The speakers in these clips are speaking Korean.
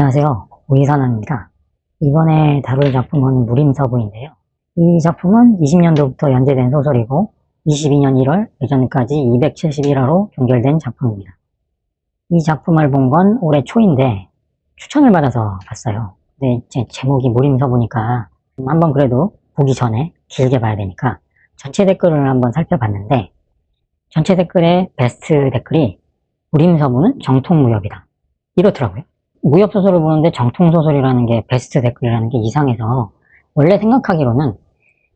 안녕하세요. 오이산화입니다. 이번에 다룰 작품은 무림서부인데요. 이 작품은 20년도부터 연재된 소설이고 22년 1월 예전까지 271화로 종결된 작품입니다. 이 작품을 본 건 올해 초인데 추천을 받아서 봤어요. 근데 제 제목이 무림서부니까 한번 그래도 보기 전에 길게 봐야 되니까 전체 댓글을 한번 살펴봤는데 전체 댓글의 베스트 댓글이 무림서부는 정통무협이다. 이렇더라고요. 무협소설을 보는데 정통소설이라는 게 베스트 댓글이라는 게 이상해서 원래 생각하기로는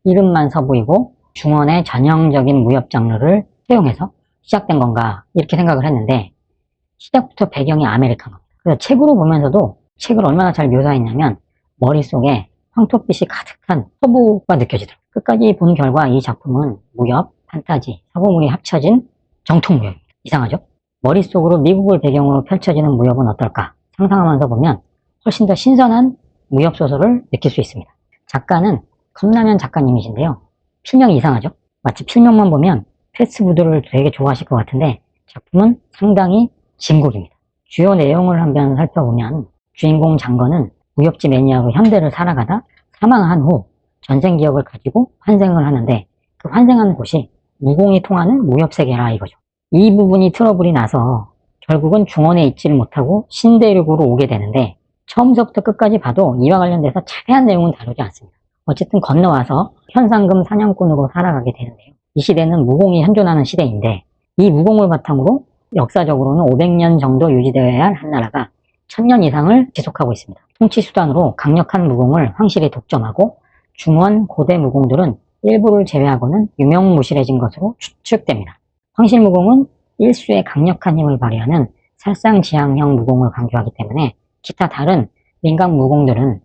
이름만 서부이고 중원의 전형적인 무협 장르를 채용해서 시작된 건가 이렇게 생각을 했는데 시작부터 배경이 아메리카노. 그래서 책으로 보면서도 책을 얼마나 잘 묘사했냐면 머릿속에 황토빛이 가득한 서부가 느껴지더라고요. 끝까지 본 결과 이 작품은 무협, 판타지, 서부물이 합쳐진 정통무협입니다. 이상하죠? 머릿속으로 미국을 배경으로 펼쳐지는 무협은 어떨까 상상하면서 보면 훨씬 더 신선한 무협소설을 느낄 수 있습니다. 작가는 컵라면 작가님이신데요. 필명이 이상하죠? 마치 필명만 보면 패스트푸드를 되게 좋아하실 것 같은데 작품은 상당히 진국입니다. 주요 내용을 한번 살펴보면 주인공 장건은 무협지 매니아로 현대를 살아가다 사망한 후 전생 기억을 가지고 환생을 하는데 그 환생한 곳이 무공이 통하는 무협세계라 이거죠. 이 부분이 트러블이 나서 결국은 중원에 있지를 못하고 신대륙으로 오게 되는데 처음서부터 끝까지 봐도 이와 관련돼서 자세한 내용은 다루지 않습니다. 어쨌든 건너와서 현상금 사냥꾼으로 살아가게 되는데요. 이 시대는 무공이 현존하는 시대인데 이 무공을 바탕으로 역사적으로는 500년 정도 유지되어야 할 한나라가 1000년 이상을 지속하고 있습니다. 통치 수단으로 강력한 무공을 황실이 독점하고 중원 고대 무공들은 일부를 제외하고는 유명무실해진 것으로 추측됩니다. 황실 무공은 일수의 강력한 힘을 발휘하는 살상지향형 무공을 강조하기 때문에 기타 다른 민간 무공들은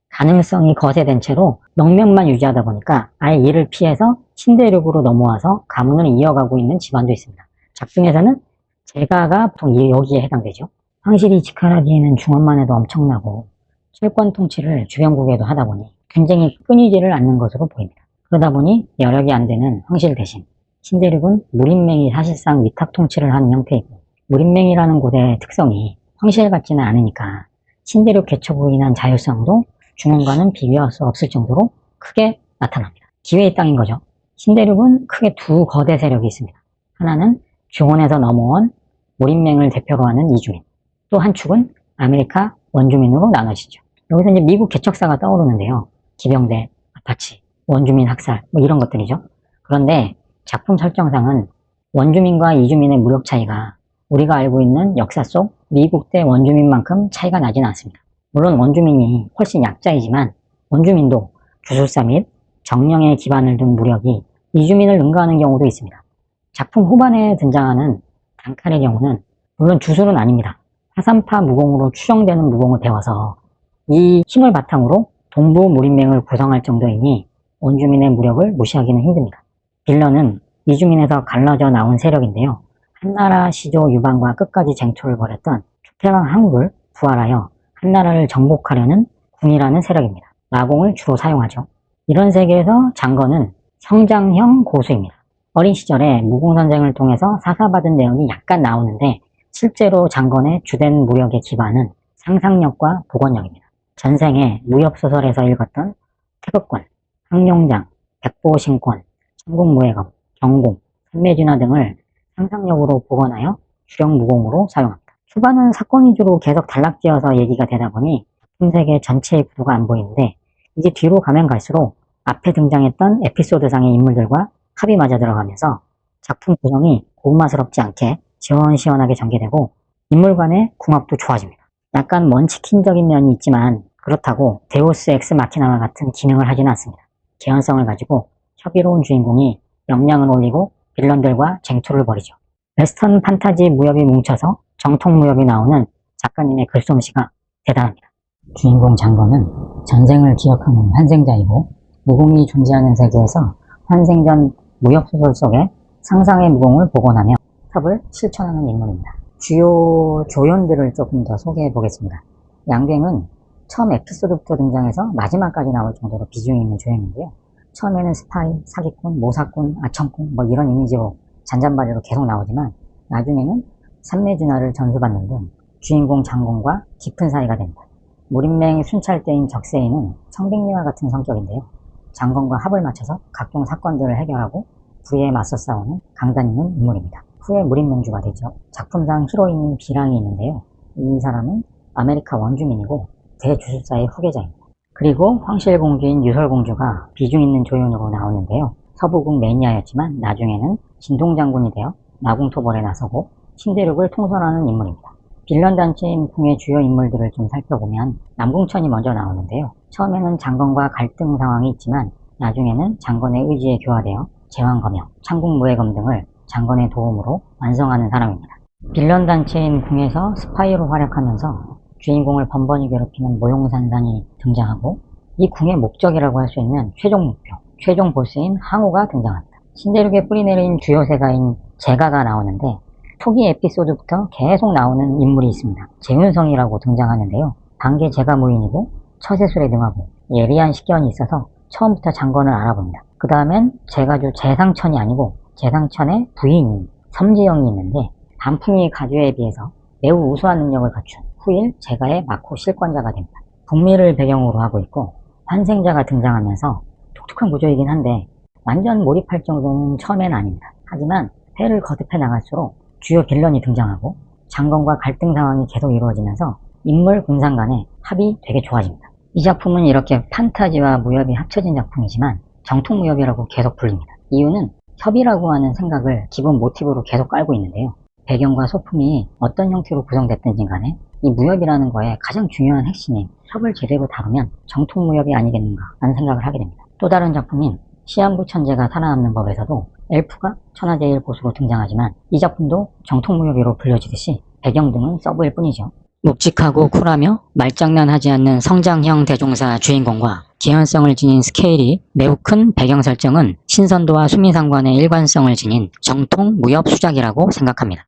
가능성이 거세된 채로 명맥만 유지하다 보니까 아예 이를 피해서 신대륙으로 넘어와서 가문을 이어가고 있는 집안도 있습니다. 작중에서는 제가가 보통 여기에 해당되죠. 황실이 직할하기에는 중원만 해도 엄청나고 철권 통치를 주변국에도 하다 보니 굉장히 끊이지를 않는 것으로 보입니다. 그러다 보니 여력이 안 되는 황실 대신 신대륙은 무림맹이 사실상 위탁 통치를 하는 형태이고 무림맹이라는 곳의 특성이 황실 같지는 않으니까 신대륙 개척으로 인한 자율성도 중원과는 비교할 수 없을 정도로 크게 나타납니다. 기회의 땅인 거죠. 신대륙은 크게 두 거대 세력이 있습니다. 하나는 중원에서 넘어온 무림맹을 대표로 하는 이주민, 또 한 축은 아메리카 원주민으로 나눠지죠. 여기서 이제 미국 개척사가 떠오르는데요. 기병대, 아파치, 원주민 학살 뭐 이런 것들이죠. 그런데 작품 설정상은 원주민과 이주민의 무력 차이가 우리가 알고 있는 역사 속 미국 대 원주민만큼 차이가 나지는 않습니다. 물론 원주민이 훨씬 약자이지만 원주민도 주술사 및 정령의 기반을 둔 무력이 이주민을 능가하는 경우도 있습니다. 작품 후반에 등장하는 단칼의 경우는 물론 주술은 아닙니다. 화산파 무공으로 추정되는 무공을 배워서 이 힘을 바탕으로 동부 무림맹을 구성할 정도이니 원주민의 무력을 무시하기는 힘듭니다. 빌런은 이주민에서 갈라져 나온 세력인데요. 한나라 시조 유방과 끝까지 쟁투를 벌였던 조태왕 항구를 부활하여 한나라를 정복하려는 군이라는 세력입니다. 마공을 주로 사용하죠. 이런 세계에서 장건은 성장형 고수입니다. 어린 시절에 무공선생을 통해서 사사받은 내용이 약간 나오는데 실제로 장건의 주된 무력의 기반은 상상력과 복원력입니다. 전생에 무협소설에서 읽었던 태극권, 항룡장, 백보신권, 천국무예검, 경공, 산매진화 등을 상상력으로 복원하여 주력 무공으로 사용합니다. 초반은 사건 위주로 계속 단락지어서 얘기가 되다 보니 작품 세계 전체의 구도가 안 보이는데 이제 뒤로 가면 갈수록 앞에 등장했던 에피소드상의 인물들과 합이 맞아 들어가면서 작품 구성이 고구마스럽지 않게 시원시원하게 전개되고 인물 간의 궁합도 좋아집니다. 약간 먼치킨적인 면이 있지만 그렇다고 데우스 엑스 마키나와 같은 기능을 하지는 않습니다. 개연성을 가지고 협의로운 주인공이 역량을 올리고 빌런들과 쟁투를 벌이죠. 웨스턴 판타지 무협이 뭉쳐서 정통 무협이 나오는 작가님의 글솜씨가 대단합니다. 주인공 장건은 전생을 기억하는 환생자이고 무공이 존재하는 세계에서 환생 전 무협소설 속에 상상의 무공을 복원하며 첩을 실천하는 인물입니다. 주요 조연들을 조금 더 소개해 보겠습니다. 양갱은 처음 에피소드부터 등장해서 마지막까지 나올 정도로 비중이 있는 조연인데요. 처음에는 스파이, 사기꾼, 모사꾼, 아청꾼 뭐 이런 이미지로 잔잔바리로 계속 나오지만 나중에는 산매진화를 전수받는 등 주인공 장군과 깊은 사이가 됩니다. 무림맹 순찰대인 적세인은 청백리와 같은 성격인데요. 장건과 합을 맞춰서 각종 사건들을 해결하고 부에 맞서 싸우는 강단 있는 인물입니다. 후에 무림맹주가 되죠. 작품상 히로인인 비랑이 있는데요. 이 사람은 아메리카 원주민이고 대주술사의 후계자입니다. 그리고 황실공주인 유설공주가 비중 있는 조연으로 나오는데요. 서부국 매니아였지만 나중에는 진동장군이 되어 나궁토벌에 나서고 신대륙을 통솔하는 인물입니다. 빌런 단체인 궁의 주요 인물들을 좀 살펴보면 남궁천이 먼저 나오는데요. 처음에는 장건과 갈등 상황이 있지만 나중에는 장건의 의지에 교화되어 제왕검역, 창국무예검 등을 장건의 도움으로 완성하는 사람입니다. 빌런 단체인 궁에서 스파이로 활약하면서 주인공을 번번이 괴롭히는 모용산산이 등장하고 이 궁의 목적이라고 할 수 있는 최종 목표, 최종 보스인 항우가 등장합니다. 신대륙에 뿌리내린 주요 세가인 제가가 나오는데 초기 에피소드부터 계속 나오는 인물이 있습니다. 재윤성이라고 등장하는데요. 단계 제가 무인이고 처세술에 능하고 예리한 식견이 있어서 처음부터 장건을 알아봅니다. 그 다음엔 제가주 재상천이 아니고 재상천의 부인인 섬지영이 있는데 단풍이 가주에 비해서 매우 우수한 능력을 갖춘 후일 제가의 막호 실권자가 됩니다. 북미를 배경으로 하고 있고 환생자가 등장하면서 독특한 구조이긴 한데 완전 몰입할 정도는 처음엔 아닙니다. 하지만 회를 거듭해 나갈수록 주요 빌런이 등장하고 장건과 갈등 상황이 계속 이루어지면서 인물 군상 간의 합이 되게 좋아집니다. 이 작품은 이렇게 판타지와 무협이 합쳐진 작품이지만 정통무협이라고 계속 불립니다. 이유는 협이라고 하는 생각을 기본 모티브로 계속 깔고 있는데요. 배경과 소품이 어떤 형태로 구성됐든지 간에 이 무협이라는 거에 가장 중요한 핵심인 협을 제대로 다루면 정통무협이 아니겠는가 하는 생각을 하게 됩니다. 또 다른 작품인 시한부 천재가 살아남는 법에서도 엘프가 천하제일 보수로 등장하지만 이 작품도 정통무협으로 불려지듯이 배경 등은 서브일 뿐이죠. 묵직하고 쿨하며 말장난하지 않는 성장형 대종사 주인공과 개연성을 지닌 스케일이 매우 큰 배경 설정은 신선도와 수미상관의 일관성을 지닌 정통 무협 수작이라고 생각합니다.